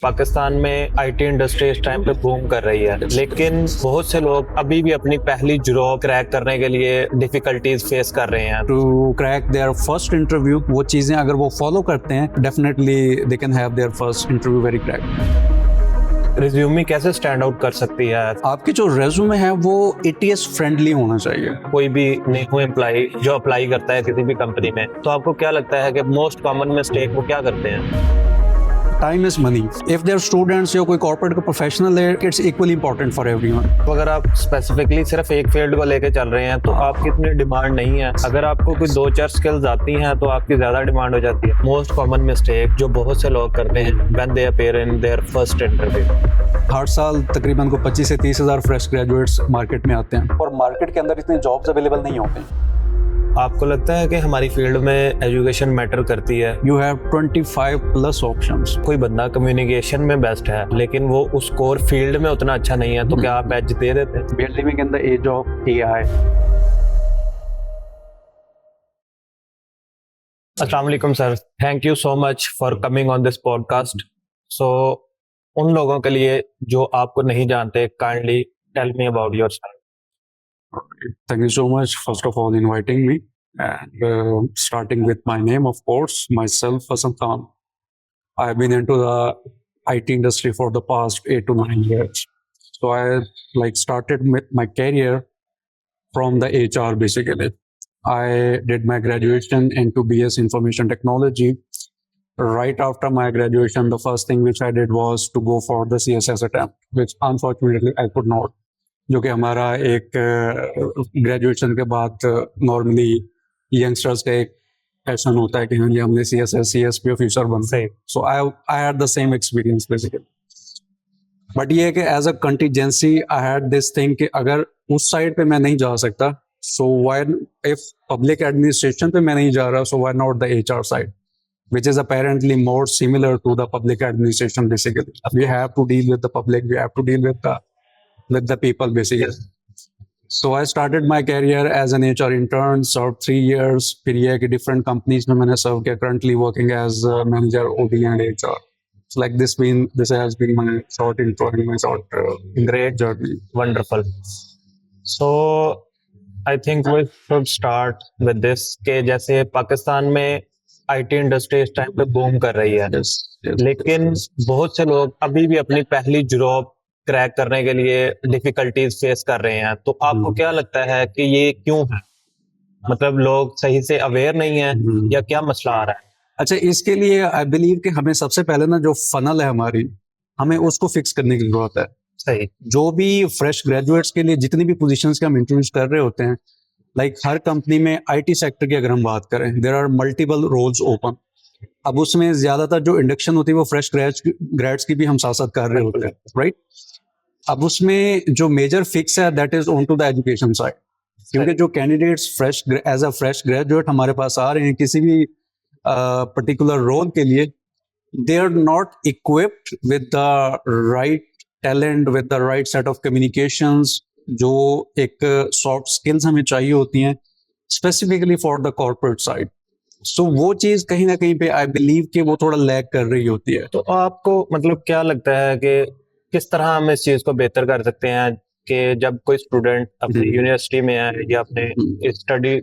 पाकिस्तान में IT industry इस time पे बूम कर रही है, लेकिन बहुत से लोग अभी भी अपनी पहली जॉब क्रैक करने के लिए डिफिकल्टीज फेस कर रहे हैं। To crack their first interview, वो चीज़ें अगर वो फॉलो करते हैं, definitely they can have their first interview very crack. Resume कैसे स्टैंड आउट कर सकती है? आपकी जो रेज्यूमे है वो एटीएस फ्रेंडली होना चाहिए। कोई भी न्यू एम्प्लॉय जो अप्लाई करता है किसी भी कंपनी में, तो आपको क्या लगता है कि मोस्ट कॉमन मिस्टेक वो क्या करते हैं? Time is money. If their students या कोई कॉर्पोरेट का प्रोफेशनल है, it's equally important for everyone. तो अगर आप स्पेसिफिकली सिर्फ एक फील्ड को लेके चल रहे हैं तो आपकी इतनी डिमांड नहीं है। अगर आपको कोई 2-4 स्किल्स आती हैं तो आपकी ज्यादा डिमांड हो जाती है। मोस्ट कॉमन मिस्टेक जो बहुत से लोग करते हैं when they appear in their first interview. हर साल तकरीबन को 25 से 30 हज़ार फ्रेश ग्रेजुएट्स मार्केट में आते हैं और मार्केट के अंदर इतने जॉब्स अवेलेबल नहीं होते हैं। आपको लगता है कि हमारी फील्ड में एजुकेशन मैटर करती है? You have 25+ options. कोई बंदा कम्युनिकेशन में बेस्ट है लेकिन वो उस कोर फील्ड में उतना अच्छा नहीं है, तो क्या आप एज दे देते हैं? We are living in the age of AI. अस्सलाम वालेकुम sir, thank you so much for coming on this podcast. So उन लोगों के लिए जो आपको नहीं जानते, kindly tell me about yourself. Thank you so much, first of all, inviting me. And starting with my name, of course, myself, Hasan Khan. I've been into the IT industry for the past 8 to 9 years. So I started my career from the HR basically. I did my graduation into BS Information Technology. Right after my graduation, the first thing which I did was to go for the CSS attempt, which unfortunately I could not. जो कि हमारा एक graduation के बाद normally youngsters का एक passion होता है कि हाँ जी हमने CSP ऑफिसर बनते हैं। So I had the same experience basically. But ये है कि as a contingency I had this thing कि अगर उस साइड पे मैं नहीं जा सकता, so why if public administration पे मैं नहीं जा रहा, so why not the HR side, which is apparently more similar to the public administration basically. We have to deal with the public, we have to deal with the people basically. So I started my career as an HR intern, served 3 years. फिर ये है कि different companies में मैंने serve किया, currently working as manager OD and HR. So like this has been my short intro and my short Great journey. Wonderful. So I think we should start with this कि जैसे पाकिस्तान में IT industry इस time पे boom कर रही है, लेकिन बहुत से लोग अभी भी अपनी पहली जॉब क्रैक करने के लिए डिफिकल्टीज फेस कर रहे हैं। तो आपको क्या लगता है कि ये क्यों है? मतलब लोग सही से अवेयर नहीं है या क्या मसला आ रहा है? अच्छा, इसके लिए आई बिलीव कि हमें सबसे पहले ना जो फनल है हमारी, हमें उसको फिक्स करने की जरूरत है। सही। जो भी फ्रेश ग्रेजुएट्स के लिए जितनी भी पोजीशंस के हम इंट्रोड्यूस कर रहे होते हैं, लाइक हर कंपनी में आईटी सेक्टर की अगर हम बात करें, there are multiple roles open. अब उसमें ज्यादातर जो इंडक्शन होती है वो फ्रेश ग्रेड्स की भी हम साथ साथ कर रहे होते हैं, राइट? अब उसमें जो मेजर फिक्स है that is on to the education side, क्योंकि जो candidates fresh as a fresh graduate हमारे पास आ रहे हैं किसी भी पर्टिकुलर रोल के लिए, they are not equipped with the right talent, with the right set of communications, जो एक सॉफ्ट स्किल्स हमें चाहिए होती हैं specifically for the corporate side. So वो चीज कहीं ना कहीं पे आई बिलीव कि वो थोड़ा लैग कर रही होती है। तो आपको मतलब क्या लगता है कि किस तरह हम इस चीज को बेहतर कर सकते हैं कि जब कोई स्टूडेंट अपनी यूनिवर्सिटी में है या अपने स्टडी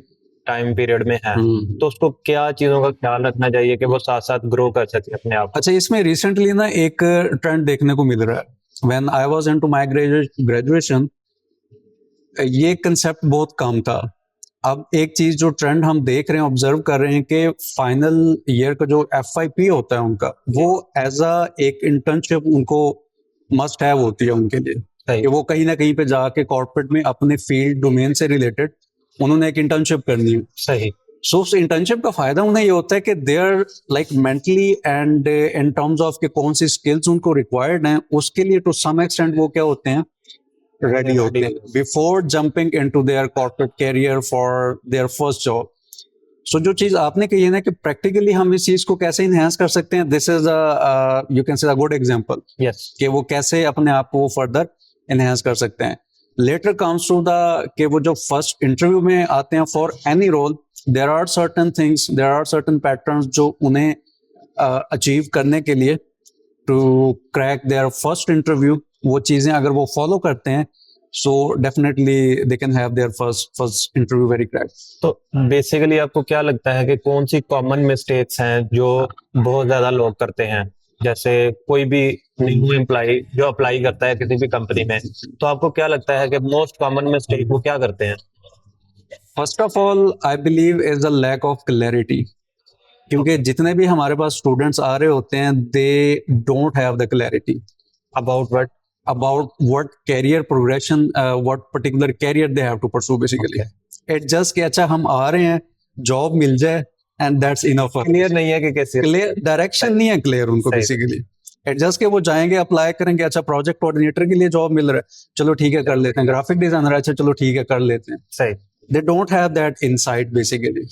टाइम पीरियड में है, तो उसको क्या चीजों का ख्याल रखना चाहिए कि वो साथ साथ ग्रो कर सके अपने आप? अच्छा, इसमें रिसेंटली ना एक ट्रेंड देखने को मिल रहा है। When I was into my graduation, ये कंसेप्ट बहुत कम था। अब एक चीज जो ट्रेंड हम देख रहे हैं, ऑब्जर्व कर रहे हैं कि फाइनल ईयर का जो FYP होता है उनका, वो एज अ एक इंटर्नशिप उनको मस्ट हैव होती है उनके लिए कि वो कहीं ना कहीं पे जाके कॉर्पोरेट में अपने फील्ड डोमेन से रिलेटेड उन्होंने एक इंटर्नशिप करनी है। सही। सो उस इंटर्नशिप का फायदा उन्हें ये होता है कि they are like mentally and in terms of के कौन सी स्किल्स उनको रिक्वायर्ड हैं, उसके लिए टू सम एक्सटेंट वो क्या होते हैं, रेडी होते हैं before jumping into their corporate career for their first job. So जो चीज आपने कही है ना कि प्रैक्टिकली हम इस चीज को कैसे इनहेंस कर सकते हैं, दिस इज यू कैन से अ गुड एग्जांपल कि वो कैसे अपने आप को फर्दर इनहेंस कर सकते हैं। लेटर कम्स टू द कि वो जो फर्स्ट इंटरव्यू में आते हैं for any role, there are certain things, there are certain patterns जो उन्हें अचीव करने के लिए to crack their first interview, वो चीजें अगर वो follow करते हैं, so definitely they can have their first interview very cracked. तो बेसिकली आपको क्या लगता है कि कौन सी कॉमन मिस्टेक्स हैं जो बहुत ज्यादा लोग करते हैं? जैसे कोई भी न्यू एम्प्लॉय जो अप्लाई करता है किसी भी कंपनी में, तो आपको क्या लगता है कि मोस्ट कॉमन मिस्टेक वो क्या करते हैं? First of all, I believe is the lack of clarity. क्योंकि जितने भी हमारे पास स्टूडेंट्स आ रहे होते हैं, they don't have the clarity about what? about what career progression, what particular career they have to pursue basically. It's just कि अच्छा हम आ रहे हैं, जॉब मिल जाए and that's enough for clear नहीं है कि कैसे clear डायरेक्शन नहीं है क्लियर उनको सही। बेसिकली. It's just कि वो जाएंगे अप्लाई करेंगे, अच्छा प्रोजेक्ट कोऑर्डिनेटर के लिए जॉब मिल रहा है, चलो ठीक है कर लेते हैं, ग्राफिक डिजाइनर है, अच्छा चलो ठीक है कर लेते हैं. सही। They don't have that insight basically.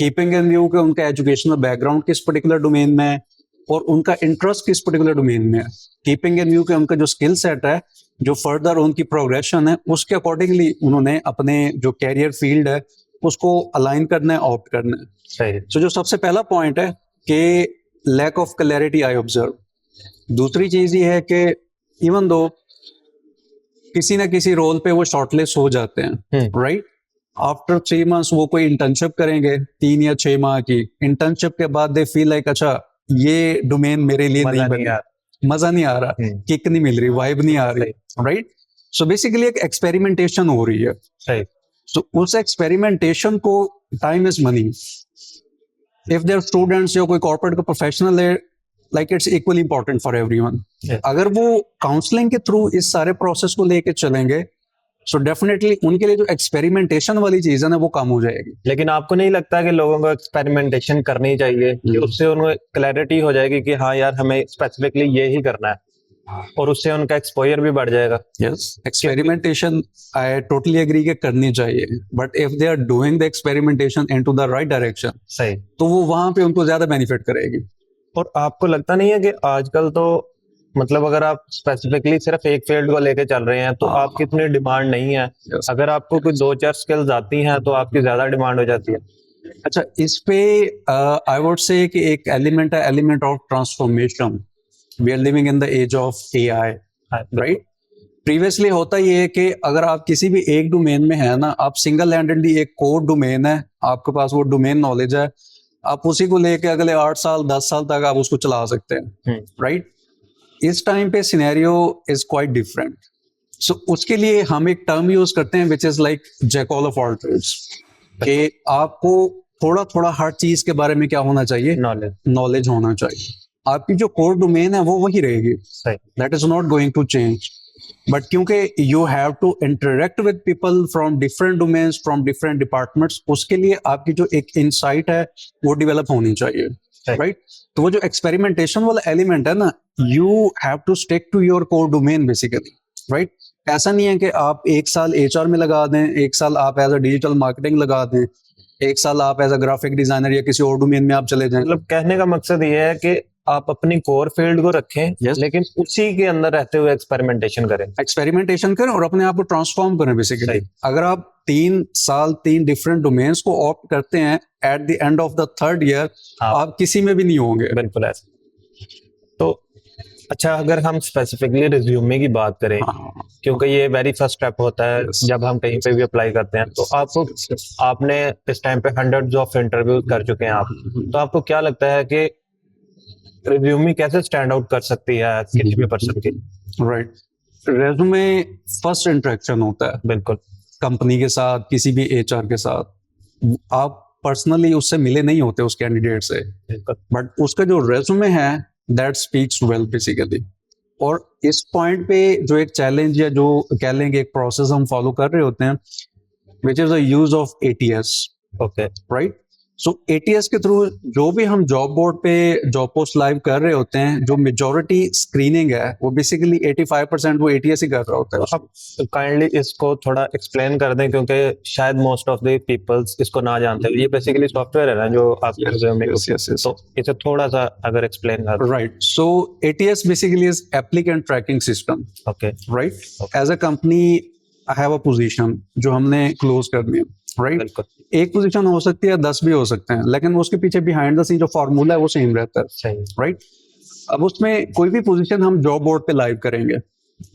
Keeping in view कि उनका एजुकेशनल बैकग्राउंड किस पर्टिकुलर डोमेन में है और उनका इंटरेस्ट किस पर्टिकुलर डोमेन में है. कीपिंग इन व्यू कि उनका जो स्किल सेट है, जो फर्दर उनकी प्रोग्रेशन है, उसके अकॉर्डिंगली उन्होंने अपने जो कैरियर फील्ड है उसको अलाइन करना है, ऑप्ट करना है. सही। सो जो सबसे पहला पॉइंट है कि lack of clarity I observe. दूसरी चीज ये है कि इवन दो किसी ना किसी रोल पे वो शॉर्टलिस्ट हो जाते हैं, राइट, आफ्टर 3 months वो कोई इंटर्नशिप करेंगे 3 या 6 माह की. इंटर्नशिप के बाद दे फील लाइक अच्छा ये डोमेन मेरे लिए मजा नहीं नहीं बना, आ मजा नहीं आ रहा, किक नहीं मिल रही, वाइब नहीं आ रही, राइट. सो बेसिकली एक एक्सपेरिमेंटेशन हो रही है. सही। सो उस एक्सपेरिमेंटेशन को time is money. If their students या कोई कॉर्पोरेट का प्रोफेशनल है, like it's equally important for everyone. अगर वो काउंसलिंग के थ्रू इस सारे प्रोसेस को लेके चलेंगे, सो डेफिनेटली उनके लिए जो एक्सपेरिमेंटेशन वाली चीज है ना वो कम हो जाएगी. लेकिन आपको नहीं लगता कि लोगों को एक्सपेरिमेंटेशन करनी चाहिए कि उससे उन्हें क्लैरिटी हो जाएगी कि हाँ यार हमें स्पेसिफिकली ये ही करना है और उससे उनका एक्सपोजर भी बढ़ जाएगा? Yes, experimentation I totally agree कि करनी चाहिए, but if they are doing the experimentation into the right direction, सही, तो वो वहां पे उनको ज्यादा बेनिफिट करेगी. और आपको लगता नहीं है कि आजकल तो मतलब अगर आप स्पेसिफिकली सिर्फ एक फील्ड को लेके चल रहे हैं तो आपकी इतनी डिमांड नहीं है? अगर आपको कोई 2-4 स्किल्स आती हैं तो आपकी ज्यादा डिमांड हो जाती है. अच्छा, इस पे आई वुड से कि एक एलिमेंट है, element of transformation. We are living in the age of AI, right. Previously होता ये है कि अगर आप किसी भी एक डोमेन में है ना, आप सिंगल हैंडेडली एक कोर डोमेन है, आपके पास वो डोमेन नॉलेज है, आप उसी को लेके अगले 8 साल 10 साल तक आप उसको चला सकते हैं, राइट. इस टाइम पे scenario is quite different. So उसके लिए हम एक टर्म यूज करते हैं which is like jack all of all trades, कि आपको थोड़ा थोड़ा हर चीज के बारे में क्या होना चाहिए, नॉलेज होना चाहिए. आपकी जो कोर डोमेन है वो वही रहेगी, that is not going to change. But क्योंकि you have to interact with people from different domains, from different departments, उसके लिए आपकी जो एक इनसाइट है वो डेवलप होनी चाहिए, राइट. तो वो जो एक्सपेरिमेंटेशन वाला एलिमेंट है ना, you have to stick to your core domain basically, right. ऐसा नहीं है कि आप 1 साल एचआर में लगा दें, 1 साल आप एज अ डिजिटल मार्केटिंग लगा दें, 1 साल आप एज अ ग्राफिक डिजाइनर या किसी और डोमेन में आप चले जाएं. मतलब कहने का मकसद ये है कि आप अपनी कोर फील्ड को रखें, लेकिन उसी के अंदर रहते हुए एक्सपेरिमेंटेशन करें और अपने आप को ट्रांसफॉर्म करें बेसिकली. अगर आप 3 साल 3 डिफरेंट डोमेन्स को ऑप्ट करते हैं, at the end of the 3rd year आप किसी में भी नहीं होंगे. बिल्कुल ऐसा. तो अच्छा, अगर हम स्पेसिफिकली रिज्यूमे की बात करें, क्योंकि ये वेरी फर्स्ट स्टेप होता है जब हम कहीं पे भी अप्लाई करते हैं, तो आपने इस टाइम पे हंड्रेड्स ऑफ इंटरव्यू कर चुके हैं आप, तो आपको क्या लगता है कि रिज्यूमे कैसे स्टैंड आउट कर सकती है किसी भी पर्सन की? राइट. रिज्यूमे फर्स्ट इंटरेक्शन होता है, बिल्कुल, कंपनी के साथ, किसी भी एचआर के साथ. आप पर्सनली उससे मिले नहीं होते उस कैंडिडेट से, बट उसका जो रिज्यूमे है दैट स्पीक्स वेल बेसिकली. और इस पॉइंट पे जो एक चैलेंज या जो कह लेंगे एक प्रोसेस हम फॉलो कर रहे होते हैं, which is the use of ATS. Okay, right. So ATS के थ्रू जो भी हम जॉब बोर्ड पे जॉब पोस्ट लाइव कर रहे होते हैं, जो मेजॉरिटी स्क्रीनिंग है वो बेसिकली 85% वो ATS ही कर रहा होता है. आप काइंडली इसको थोड़ा एक्सप्लेन कर दें, क्योंकि शायद मोस्ट ऑफ द पीपल्स इसको ना जानते हैं. ये बेसिकली सॉफ्टवेयर है ना जो आप तो इसे थोड़ा सा अगर एक्सप्लेन कर. Right. So ATS basically is applicant tracking system. Okay, right. As a company I have a position जो हमने क्लोज करनी है, राइट. एक पोजीशन हो सकती है, 10 भी हो सकते हैं, लेकिन उसके पीछे बिहाइंड द सीन जो फॉर्मूला है वो सेम रहता है, राइट. अब उसमें कोई भी पोजीशन हम जॉब बोर्ड पे लाइव करेंगे,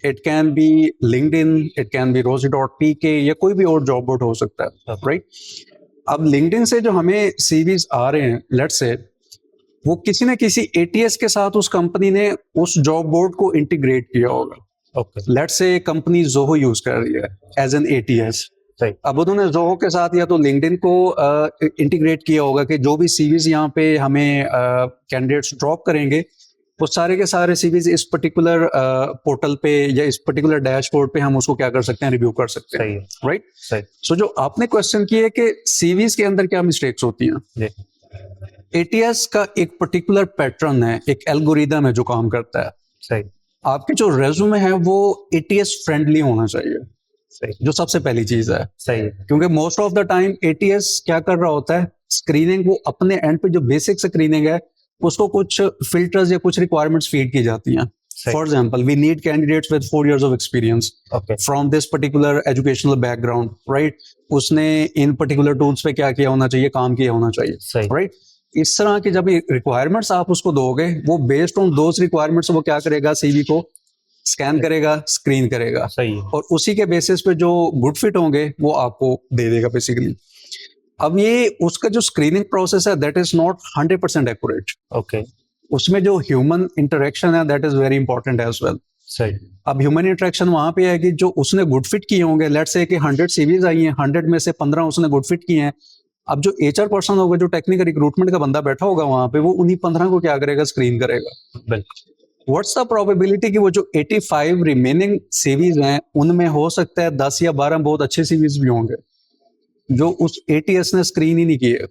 it can be LinkedIn, it can be rosie.pk या कोई भी और जॉब बोर्ड हो सकता है, राइट। अब लिंक्डइन से जो हमें सीवीज आ रहे हैं, लेट्स से वो किसी न किसी एटीएस के साथ उस कंपनी ने उस जॉब बोर्ड को इंटीग्रेट किया होगा। Okay, let's say company Zoho use कर रही है एज एन एटीएस, सही, अब उन्होंने जोहो के साथ या तो लिंक्डइन को इंटीग्रेट किया होगा कि जो भी सीवीज यहाँ पे हमें कैंडिडेट्स ड्रॉप करेंगे वो सारे के सारे सीवीज इस पर्टिकुलर पोर्टल पे या इस पर्टिकुलर डैशबोर्ड पे हम उसको क्या कर सकते हैं, रिव्यू कर सकते हैं, सही है, राइट। सही, सो जो आपने क्वेश्चन किया है कि सीवीज के अंदर क्या मिस्टेक्स होती हैं, जी, एटीएस का एक पर्टिकुलर पैटर्न है, एक एल्गोरिदम है जो काम करता है। सही, आपके जो रेज्यूमे है वो एटीएस फ्रेंडली होना चाहिए, सही, जो सबसे पहली चीज है, सही है, क्योंकि most of the time ATS क्या कर रहा होता है, स्क्रीनिंग वो अपने एंड पे जो बेसिक स्क्रीनिंग है उसको कुछ फिल्टर्स या कुछ रिक्वायरमेंट्स फीड की जाती हैं। सही, for example, we need candidates with 4 years of experience okay, from this particular educational background, right. उसने इन पर्टिकुलर टूल्स पे क्या किया होना चाहिए, काम किया होना चाहिए, सही, राइट। इस तरह की जब रिक्वायरमेंट्स आप उसको दोगे, वो बेस्ड ऑन दोज रिक्वायरमेंट्स वो क्या करेगा, सीवी को स्कैन करेगा, स्क्रीन करेगा, सही है, और उसी के बेसिस पे जो गुड फिट होंगे वो आपको दे देगा बेसिकली। अब ये उसका जो स्क्रीनिंग प्रोसेस है that is not 100% accurate, okay, उसमें जो ह्यूमन इंटरेक्शन है that is very important as well. सही, अब ह्यूमन इंटरेक्शन वहां पे है कि जो उसने गुड फिट किए होंगे, लेट्स से कि 100 सीवीज आई हैं, 100 में से 15 उसने गुड फिट किए हैं। अब जो एचआर पर्सन होगा, जो टेक्निकल रिक्रूटमेंट का बंदा बैठा होगा वहां पे, वो उन्हीं 15 को क्या करेगा, स्क्रीन करेगा। बिल्कुल, व्हाट्स द प्रोबेबिलिटी कि वो जो 85 रिमेनिंग सीवीज हैं उनमें हो सकता है 10 या 12 बहुत अच्छे सीवीज भी होंगे जो उस एटीएस ने स्क्रीन ही नहीं किए,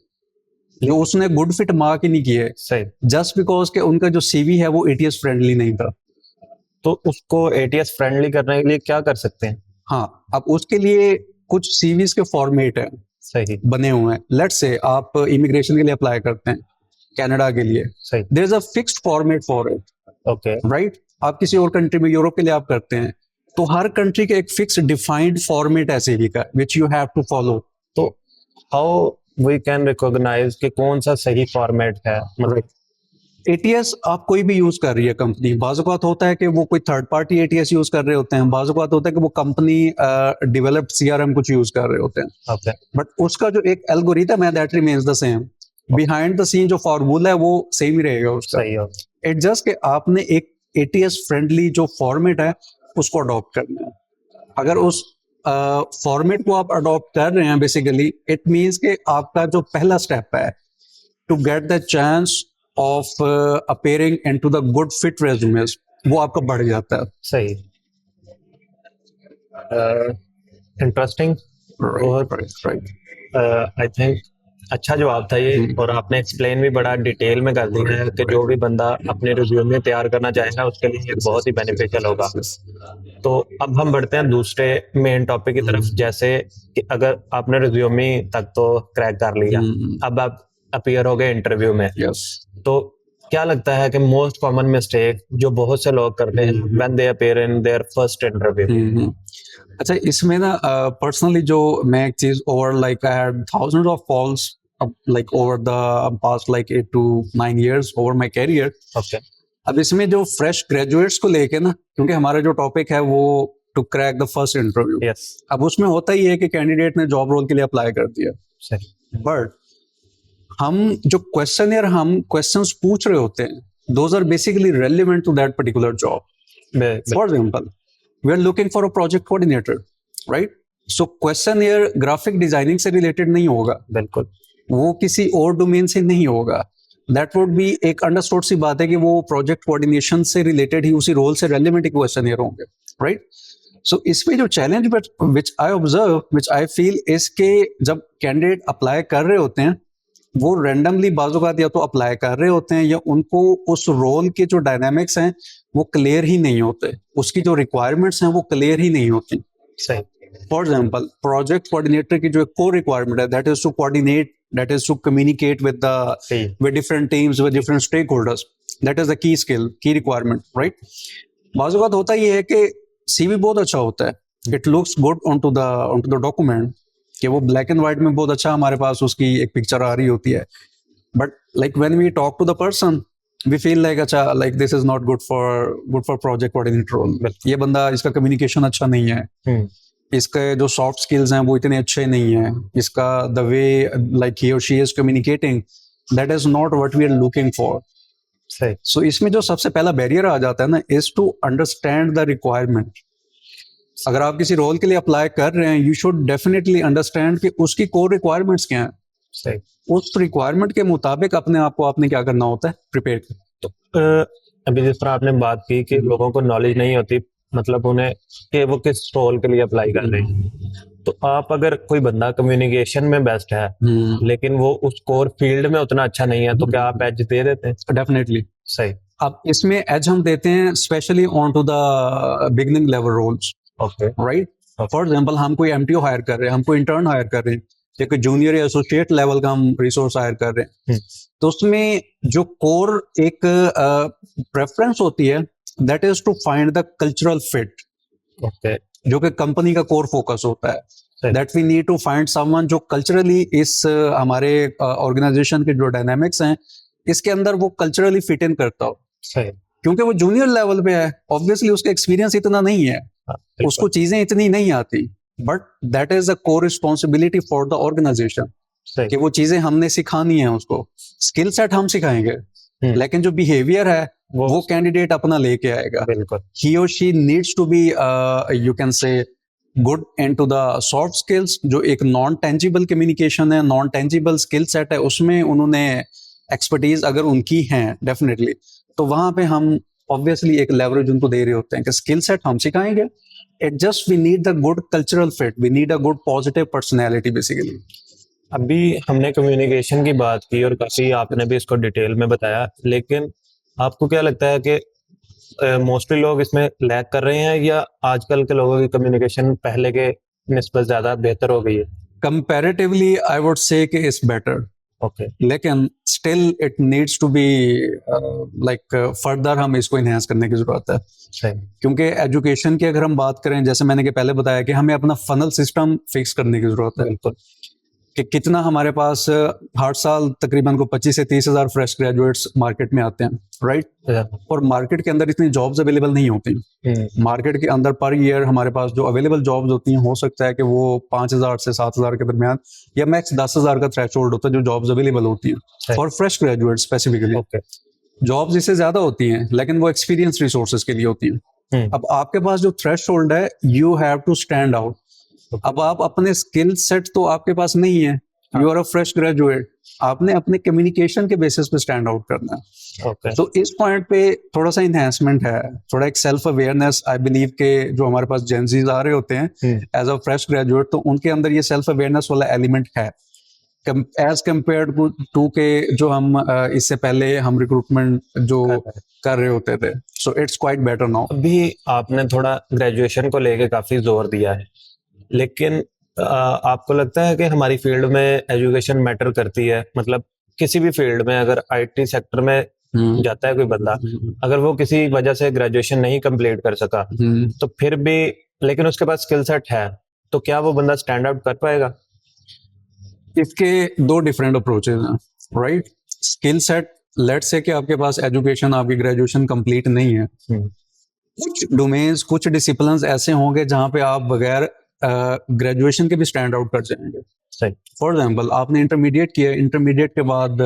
जो उसने गुड फिट मार्क ही नहीं किए, सही, जस्ट बिकॉज के उनका जो सीवी है वो एटीएस फ्रेंडली नहीं था। तो उसको एटीएस फ्रेंडली करने के लिए क्या कर सकते हैं? हाँ, अब उसके लिए कुछ सीवीज के फॉर्मेट हैं, सही, बने हुए हैं। लेट्स से आप इमिग्रेशन के लिए अप्लाई करते हैं कनाडा के लिए, सही, there is a fixed format for it, okay, right. आप किसी और कंट्री में, यूरोप के लिए आप करते हैं, तो हर कंट्री का एक फिक्स डिफाइंड फॉर्मेट है सीवी का, which you have to follow. तो हाउ वी कैन रिकॉग्नाइज कि कौन सा सही फॉर्मेट है? मतलब एटीएस आप कोई भी यूज कर रही है कंपनी, बाज़-औक़ात होता है कि वो कोई थर्ड पार्टी एटीएस यूज कर रहे होते हैं, बाज़-औक़ात होता है कि वो कंपनी डेवलप्ड सीआरएम कुछ यूज कर रहे होते हैं, ओके, बट उसका जो एक एल्गोरिथम है that remains the same. Behind the scene जो फार्मूला है वो सेम ही रहेगा उसका। सही हो, इट जस्ट कि आपने एक एटीएस फ्रेंडली जो फॉर्मेट है उसको अडॉप्ट करना है। अगर उस फॉर्मेट को आप अडॉप्ट कर रहे हैं, बेसिकली इट मींस कि आपका जो पहला स्टेप है to get the chance of appearing into the good fit resumes, वो आपका बढ़ जाता है। सही, इंटरेस्टिंग और आई थिंक अच्छा जवाब था ये, और आपने एक्सप्लेन भी बड़ा डिटेल में कर दिया है कि जो भी बंदा अपने रिज्यूमे तैयार करना चाहेगा उसके लिए ये बहुत ही बेनिफिशियल होगा। तो अब हम बढ़ते हैं दूसरे मेन टॉपिक की तरफ, जैसे कि अगर आपने रिज्यूमे तक तो क्रैक कर लिया, अब आप अपीयर हो गए इंटरव्यू में, यस। तो क्या लगता है कि मोस्ट कॉमन मिस्टेक जो बहुत से लोग करते हैं when they appear in their first interview? अच्छा, इसमें ना पर्सनली जो मैं एक चीज over like I had thousands of calls like over the past like 8 to 9 years over my career. Okay, अब इसमें जो फ्रेश ग्रेजुएट्स को लेके ना, क्योंकि हमारा जो टॉपिक है वो to crack the first interview, yes, अब उसमें होता ही है कि कैंडिडेट ने जॉब रोल के लिए अप्लाई कर दिया, सही, बट हम जो हम क्वेश्चंस पूछ रहे होते हैं, those are basically relevant to that particular job. For example, we are looking for a project coordinator, right. So question here graphic designing से रिलेटेड नहीं होगा, बिल्कुल, वो किसी और डोमेन से नहीं होगा। दैट वुड बी एक अंडरस्टूड सी बात है कि वो प्रोजेक्ट कोऑर्डिनेशन से रिलेटेड ही, उसी रोल से रेलेवेंट क्वेश्चन ईयर होंगे, राइट। सो इसमें जो challenge which I observe, which I feel, इसके जब कैंडिडेट अप्लाई कर रहे होते हैं वो रैंडमली बाज़-औक़ात या तो अप्लाई कर रहे होते हैं या उनको उस रोल के जो डायनामिक्स हैं वो क्लियर ही नहीं होते, उसकी जो रिक्वायरमेंट्स हैं वो क्लियर ही नहीं होती। सही, फॉर एग्जांपल, प्रोजेक्ट कोऑर्डिनेटर की जो एक कोर रिक्वायरमेंट है that is to coordinate, that is to communicate with different teams, with different stakeholders, that is the key skill, key requirement, right. बाज़-औक़ात होता ये है कि सीवी बहुत अच्छा होता है, it looks good on to the document, कि वो ब्लैक एंड व्हाइट में बहुत अच्छा हमारे पास उसकी एक पिक्चर आ रही होती है, but like when we talk to the person, we feel like अच्छा like this is not good for project coordinator role, ये बंदा इसका कम्युनिकेशन अच्छा नहीं है, हम्म, इसके जो सॉफ्ट स्किल्स हैं वो इतने अच्छे नहीं हैं, इसका द वे लाइक ही और she is communicating that is not what we are looking for. सही। सो इसमें जो सबसे पहला बैरियर आ जाता है ना is to understand the requirement. अगर आप किसी रोल के लिए अप्लाई कर रहे हैं, यू शुड डेफिनेटली अंडरस्टैंड कि उसकी कोर रिक्वायरमेंट्स क्या हैं। सही। उस रिक्वायरमेंट के मुताबिक अपने आप को आपने क्या करना होता है, प्रिपेयर कर। अ, अभी जिस तरह आपने बात की कि लोगों को नॉलेज नहीं होती, मतलब उन्हें कि वो किस रोल के लिए अप्लाई कर रहे हैं, तो आप अगर कोई बंदा कम्युनिकेशन में बेस्ट है लेकिन वो उस कोर फील्ड में उतना अच्छा नहीं है, तो क्या आप एज दे देते हैं? डेफिनेटली। सही। अब इसमें एज हम देते हैं specially on to the beginning level roles, okay. Right. For example हम कोई एमटीओ हायर कर रहे हैं, हम कोई इंटर्न हायर कर रहे हैं, या कोई जूनियर या एसोसिएट लेवल का हम रिसोर्स हायर कर रहे हैं, तो उसमें जो कोर एक प्रेफरेंस होती है that is to find the cultural fit, okay. जो कि कंपनी का कोर फोकस होता है। सही। That we need to find someone जो कल्चरली इस हमारे ऑर्गेनाइजेशन के जो डायनामिक्स हैं इसके अंदर वो कल्चरली फिट इन करता हो। सही। क्योंकि वो जूनियर लेवल पे है, ऑब्वियसली उसका एक्सपीरियंस इतना नहीं है, हाँ, बिल्कुल। उसको चीजें इतनी नहीं आती, but that is a core responsibility for the organisation सही। कि वो चीजें हमने सिखानी है उसको। स्किल सेट हम सिखाएंगे, लेकिन जो बिहेवियर है वो कैंडिडेट अपना लेके आएगा। बिल्कुल। ही और she needs to be you can say good into the soft skills, जो एक नॉन टेंजिबल कम्युनिकेशन है, नॉन टेंजिबल स्किल सेट है, उसमें उन्होंने एक्सपर्टीज अगर उनकी है डेफिनेटली, तो वहां पे हम ऑब्वियसली एक लेवरेज उनको दे रहे होते हैं कि स्किल सेट हम सिखाएंगे, it just we need the good cultural fit, we need a good positive personality basically. अभी हमने कम्युनिकेशन की बात की और काफी आपने भी इसको डिटेल में बताया, लेकिन आपको क्या लगता है कि मोस्टली लोग इसमें लैग कर रहे हैं या आजकल के लोगों की कम्युनिकेशन पहले के निस्बत ज्यादा बेहतर हो गई है? कंपैरेटिवली आई वुड से कि इट्स बेटर, ओके। लेकिन still it needs to be like further हम इसको इनहेंस करने की जरूरत है। सही। क्योंकि एजुकेशन की अगर हम बात करें, जैसे मैंने पहले बताया कि हमें अपना फनल सिस्टम फिक्स करने की जरूरत है बिल्कुल। कि कितना हमारे पास हर साल तकरीबन को 25 से 30 हजार फ्रेश ग्रेजुएट्स मार्केट में आते हैं, राइट। और मार्केट के अंदर इतनी जॉब्स अवेलेबल नहीं होती। मार्केट के अंदर पर ईयर हमारे पास जो अवेलेबल जॉब्स होती हैं, हो सकता है कि वो 5,000 से 7,000 के दरमियान या मैक्स 10,000 का थ्रेशोल्ड होता है जो जॉब्स अवेलेबल होती हैं for fresh graduate specifically. Jobs इससे ज्यादा होती हैं लेकिन वो एक्सपीरियंस रिसोर्सेज के लिए होती हैं। अब आपके पास जो थ्रेशोल्ड है, you have to stand out. अब आप अपने स्किल सेट तो आपके पास नहीं है, you are a fresh graduate, आपने अपने कम्युनिकेशन के बेसिस पे स्टैंड आउट करना है। ओके। तो इस पॉइंट पे थोड़ा सा इन्हेंसमेंट है, थोड़ा एक सेल्फ अवेयरनेस आई बिलीव के जो हमारे पास जेंजीज आ रहे होते हैं एज अ फ्रेश ग्रेजुएट, तो उनके अंदर ये सेल्फ अवेयरनेस वाला एलिमेंट है एज कम्पेयर टू के जो हम इससे पहले हम रिक्रूटमेंट जो कर रहे होते थे। So it's quite better now. अभी आपने थोड़ा ग्रेजुएशन को लेके काफी जोर दिया है, लेकिन आपको लगता है कि हमारी फील्ड में एजुकेशन मैटर करती है? मतलब किसी भी फील्ड में अगर आईटी सेक्टर में जाता है कोई बंदा, अगर वो किसी वजह से ग्रेजुएशन नहीं कंप्लीट कर सका, तो फिर भी लेकिन उसके पास स्किल सेट है, तो क्या वो बंदा स्टैंड आउट कर पाएगा? इसके दो डिफरेंट अप्रोचेस हैं, right. Skill set, let's say कि आपके पास एजुकेशन, आपकी ग्रेजुएशन कंप्लीट नहीं है, कुछ डोमेन्स, कुछ डिसिप्लिन्स ऐसे होंगे जहां पे आप बगैर ग्रेजुएशन के भी स्टैंड आउट कर जाएंगे। फॉर एग्जाम्पल, आपने इंटरमीडिएट किया, इंटरमीडिएट के बाद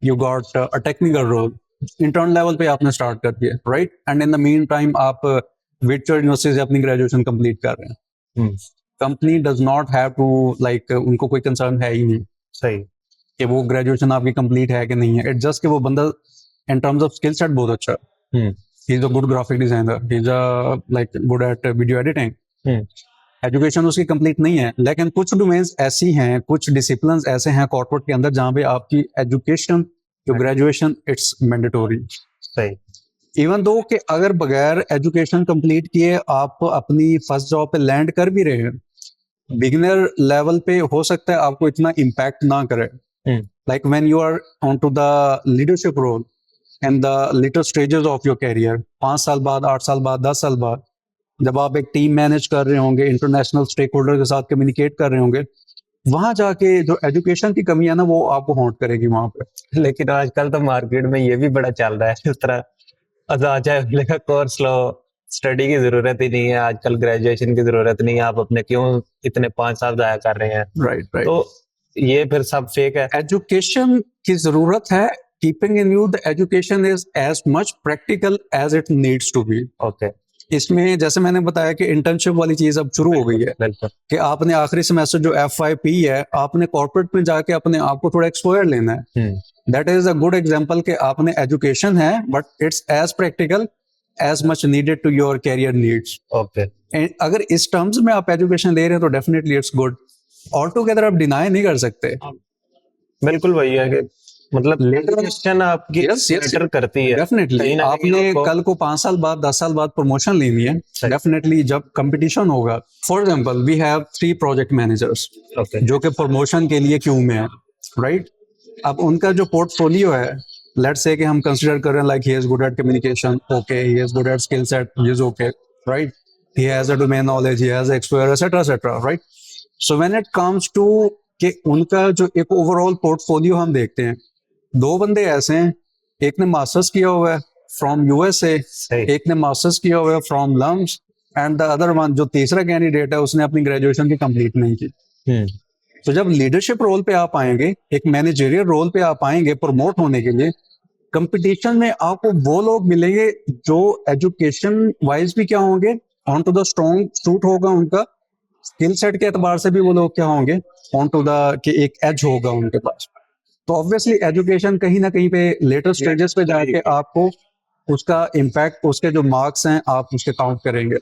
you got a technical role, intern level पे आपने स्टार्ट कर दिया, राइट। And in the meantime आप विक्टोरिया यूनिवर्सिटी से अपनी ग्रेजुएशन कंप्लीट कर रहे हैं। Company does not have to like, उनको कोई कंसर्न है ही नहीं सही कि वो ग्रेजुएशन आपकी कंप्लीट है कि नहीं है। इट जस्ट कि वो बंदा इन टर्म्स ऑफ स्किल सेट बहुत अच्छा है, he is a good graphic designer, he is a like good at video editing. Education उसकी कंप्लीट नहीं है, लेकिन कुछ डोमेन्स ऐसी हैं, कुछ डिसिप्लिन्स ऐसे हैं कॉर्पोरेट के अंदर जहां पे आपकी एजुकेशन जो ग्रेजुएशन इट्स मैंडेटोरी। सही। इवन दो कि अगर बगैर एजुकेशन कंप्लीट किए आप अपनी फर्स्ट जॉब पे लैंड कर भी रहे हैं, बिगिनर लेवल पे हो सकता है आपको इतना इम्पैक्ट ना करे। Like when you are on to the leadership role and the later stages of your career, 5 साल बाद, 8 साल बाद, 10 साल बाद, जब आप एक टीम मैनेज कर रहे होंगे, इंटरनेशनल स्टेक होल्डर के साथ कम्युनिकेट कर रहे होंगे, वहां जाके जो एजुकेशन की कमी है ना वो आपको हॉन्ट करेगी वहां पे। लेकिन आजकल तो मार्केट में ये भी बड़ा चल रहा है इस तरह, चाहे का कोर्स लो, स्टडी की जरूरत ही नहीं है आजकल, ग्रेजुएशन की जरूरत नहीं है, आप अपने क्यों इतने 5 साल जाया कर रहे हैं। Right right. तो ये फिर सब फेक है। एजुकेशन की जरूरत है, keeping in view the education is as much practical as it needs to be. Okay, इसमें जैसे मैंने बताया कि इंटर्नशिप वाली चीज अब शुरू हो गई है बिल्कुल। कि आपने आखिरी सेमेस्टर जो F5P है, आपने कॉर्पोरेट में जाके अपने आप को थोड़ा एक्सपोजर लेना है। That is a good example कि आपने एजुकेशन है but it's as practical as much needed to your career needs. Okay, and अगर इस टर्म्स में आप एजुकेशन ले रहे हैं तो definitely it's good. All together आप डिनाई नहीं कर सकते। बिल्कुल वही है कि मतलब एजुकेशन आपकी मैटर करती है डेफिनेटली। कहीं ना कहीं आपने आपको- कल को 5 साल बाद 10 साल बाद प्रमोशन लेनी है, सही। डेफिनेटली जब कंपटीशन होगा। For example we have 3 project managers okay, जो कि प्रमोशन के लिए क्यू में है, राइट। अब उनका जो पोर्टफोलियो है, लेट्स से कि हम कंसीडर कर रहे हैं like he is good at communication, okay, he is good at skill set, he is okay, right, he has a domain knowledge, he has exposure etcetera, right. So when it comes to कि उनका जो एक overall portfolio हम देखते हैं, 2 बंदे ऐसे हैं, एक ने मास्टर्स किया हुआ है फ्रॉम यूएसए, सही। एक ने मास्टर्स किया हुआ है from LUMS, and the other one जो तीसरा कैंडिडेट है उसने अपनी ग्रेजुएशन की कंप्लीट नहीं की। तो जब लीडरशिप रोल पे आप आएंगे, एक मैनेजरियल रोल पे आप आएंगे प्रमोट होने के लिए, कंपटीशन में आपको वो लोग मिलेंगे जो एजुकेशन वाइज भी क्या होंगे, on to the strong suit होगा उनका, स्किल सेट के एतबार से भी वो लोग क्या होंगे, ऑन टू द कि एक एज होगा उनके पास। तो ऑब्वियसली एजुकेशन कहीं ना कहीं पे लेटर स्टेजेस पे जाके आपको उसका इम्पैक्ट, उसके जो मार्क्स हैं आप उसके काउंट करेंगे।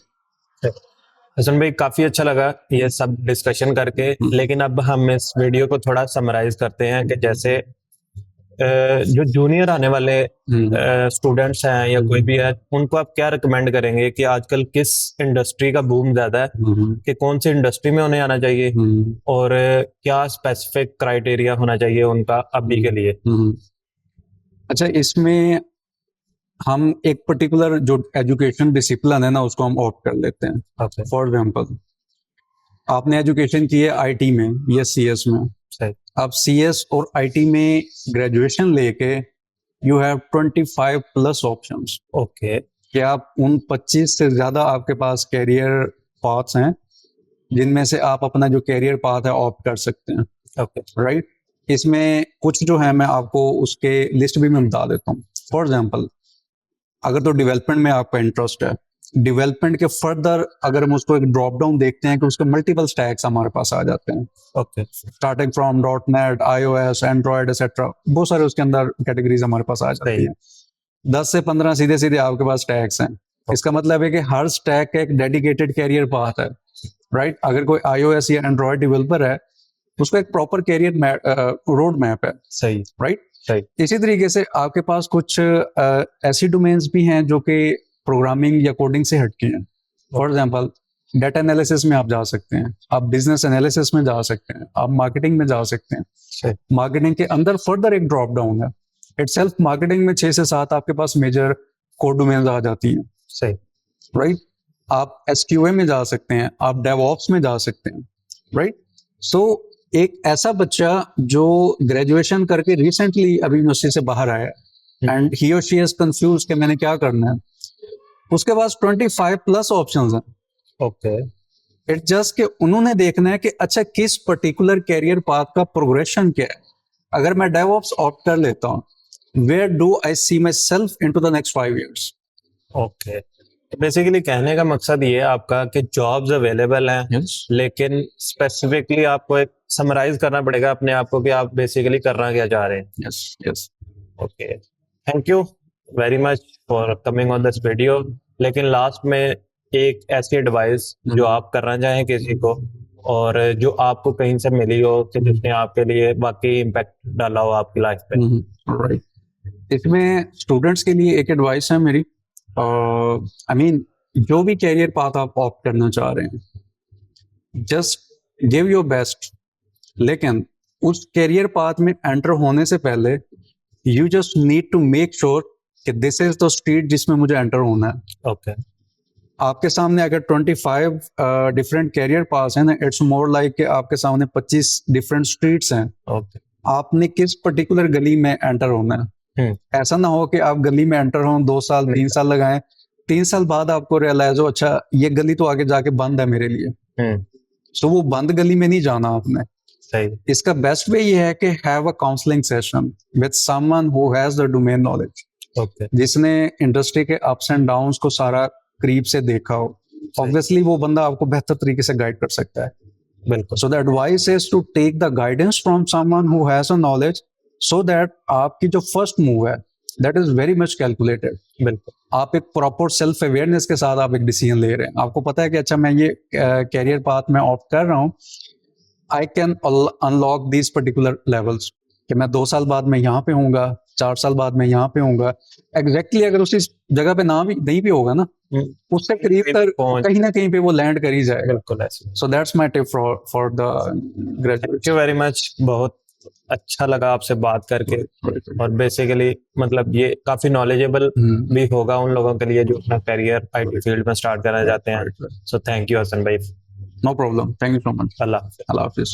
हसन भाई काफी अच्छा लगा ये सब डिस्कशन करके, लेकिन अब हम इस वीडियो को थोड़ा समराइज करते हैं कि जैसे जो जूनियर आने वाले स्टूडेंट्स हैं या कोई भी है, उनको आप क्या रिकमेंड करेंगे कि आजकल किस इंडस्ट्री का बूम ज्यादा है, कि कौन सी इंडस्ट्री में उन्हें आना चाहिए और क्या स्पेसिफिक क्राइटेरिया होना चाहिए उनका अभी के लिए? अच्छा, इसमें हम एक पर्टिकुलर जो एजुकेशन डिसिप्लिन है ना उसको हम ऑप्ट कर लेते हैं। फॉर एग्जांपल आपने एजुकेशन की है आईटी में या सीएस में, आप सीएस और आईटी में ग्रेजुएशन लेके you have 25 plus options. Okay, कि आप उन 25 से ज्यादा आपके पास कैरियर पाथ्स हैं जिनमें से आप अपना जो कैरियर पाथ है ऑप्ट कर सकते हैं। Okay, right. इसमें कुछ जो है मैं आपको उसके लिस्ट भी मैं बता देता हूँ। फॉर एग्जांपल अगर तो डेवलपमेंट में आपका इंटरेस्ट है, डेवलपमेंट के फर्दर अगर हम उसको एक ड्रॉप डाउन देखते हैं कि उसके मल्टीपल स्टैक्स हमारे पास आ जाते हैं। Okay, starting from .NET, iOS, Android etcetera, बहुत सारे उसके अंदर कैटेगरीज हमारे पास आ जाती हैं। 10 से 15 सीधे सीधे आपके पास स्टैक्स हैं। इसका मतलब है कि हर स्टैक का एक डेडिकेटेड कैरियर पाथ है, राइट। अगर कोई iOS या एंड्रॉयड डेवलपर है उसका एक प्रॉपर कैरियर रोड मैप है। सही, राइट। सही। इसी तरीके से आपके पास कुछ ऐसी डोमेन्स भी हैं जो कि प्रोग्रामिंग या कोडिंग से हटके हैं। फॉर एग्जांपल डाटा एनालिसिस में आप जा सकते हैं, आप बिजनेस एनालिसिस में जा सकते हैं, आप मार्केटिंग में जा सकते हैं। मार्केटिंग के अंदर फर्दर एक ड्रॉप डाउन है इटसेल्फ। मार्केटिंग में 6 से 7 आपके पास मेजर कोर डोमेन्स आ जाती हैं। सही, राइट। आप एसक्यूए में जा सकते हैं, आप डेवऑप्स में जा सकते हैं। राइट। सो एक ऐसा बच्चा जो ग्रेजुएशन करके रिसेंटली अभी यूनिवर्सिटी से बाहर आया एंड ही और शी इज कंफ्यूज कि मैंने क्या करना है, उसके पास 25 प्लस ऑप्शंस हैं। ओके, इट जस्ट कि उन्होंने देखना है कि अच्छा किस पर्टिकुलर कैरियर पाथ का प्रोग्रेशन क्या है। अगर मैं डेवऑप्स ऑप्ट कर लेता हूँ, where do I see myself in to the next 5 years। Okay, basically कहने का मकसद ये है आपका कि जॉब्स अवेलेबल हैं, yes. लेकिन स्पेसिफिकली आपको एक समराइज करना पड़ेगा अपने आप को कि आप बेसिकली करना क्या चाह रहे हैं। yes, yes. Okay, thank you very much for coming on this video. लेकिन लास्ट में एक ऐसी एडवाइस जो आप करना चाहें किसी को और जो आपको कहीं से मिली हो कि जिसने आपके लिए बाकी इम्पैक्ट डाला हो आपकी लाइफ पे। राइट। इसमें स्टूडेंट्स के लिए एक एडवाइस है मेरी, आई मीन जो भी कैरियर पाथ आप ऑप्ट करना चाह रहे हैं, जस्ट गिव योर बेस्ट। लेकिन उस कैरियर पाथ में एंटर होने से पहले you just need to make sure कि दिस इज द स्ट्रीट जिसमें मुझे एंटर होना है। ओके, आपके सामने अगर 25 डिफरेंट कैरियर पास हैं ना, इट्स मोर लाइक कि आपके सामने 25 डिफरेंट स्ट्रीट्स हैं, ओके। आपने किस पर्टिकुलर गली में एंटर होना है। ऐसा ना हो कि आप गली में एंटर हो, 2 साल 3 साल लगाएं, 3 साल बाद आपको रियलाइज हो अच्छा ये गली तो आगे जाके बंद है मेरे लिए। सो वो बंद गली में नहीं जाना आपने। सही। इसका बेस्ट वे ये है कि have a counselling session with someone who has the domain knowledge, okay. जिसने इंडस्ट्री के अप्स एंड डाउन्स को सारा करीब से देखा हो। ऑब्वियसली वो बंदा आपको बेहतर तरीके से गाइड कर सकता है। बिल्कुल। So the advice is to take the guidance from someone who has a knowledge, so that आपकी जो फर्स्ट मूव है that is very much calculated. बिल्कुल। आप एक प्रॉपर सेल्फ अवेयरनेस के साथ आप एक डिसीजन ले रहे हैं। आपको पता है कि अच्छा मैं ये कैरियर पाथ में ऑप्ट कर रहा हूँ, I can unlock these particular levels, कि मैं 2 साल बाद मैं यहाँ पे होऊंगा, 4 साल बाद मैं यहाँ पे होऊंगा। एग्जैक्टली अगर उसी जगह पे ना भी नहीं भी होगा ना, उससे करीब तक कहीं ना कहीं पे वो लैंड कर ही जाएगा। बिल्कुल ऐसे। So that's my tip for the graduate. Thank you very much, बहुत अच्छा लगा आपसे बात करके। और बेसिकली मतलब ये काफी नॉलेजेबल भी होगा उन लोगों के लिए जो अपना करियर आईटी फील्ड में स्टार्ट करना चाहते हैं। सो थैंक यू हसन भाई। No problem, thank you so much. अल्लाह हाफिज। अल्लाह हाफिज।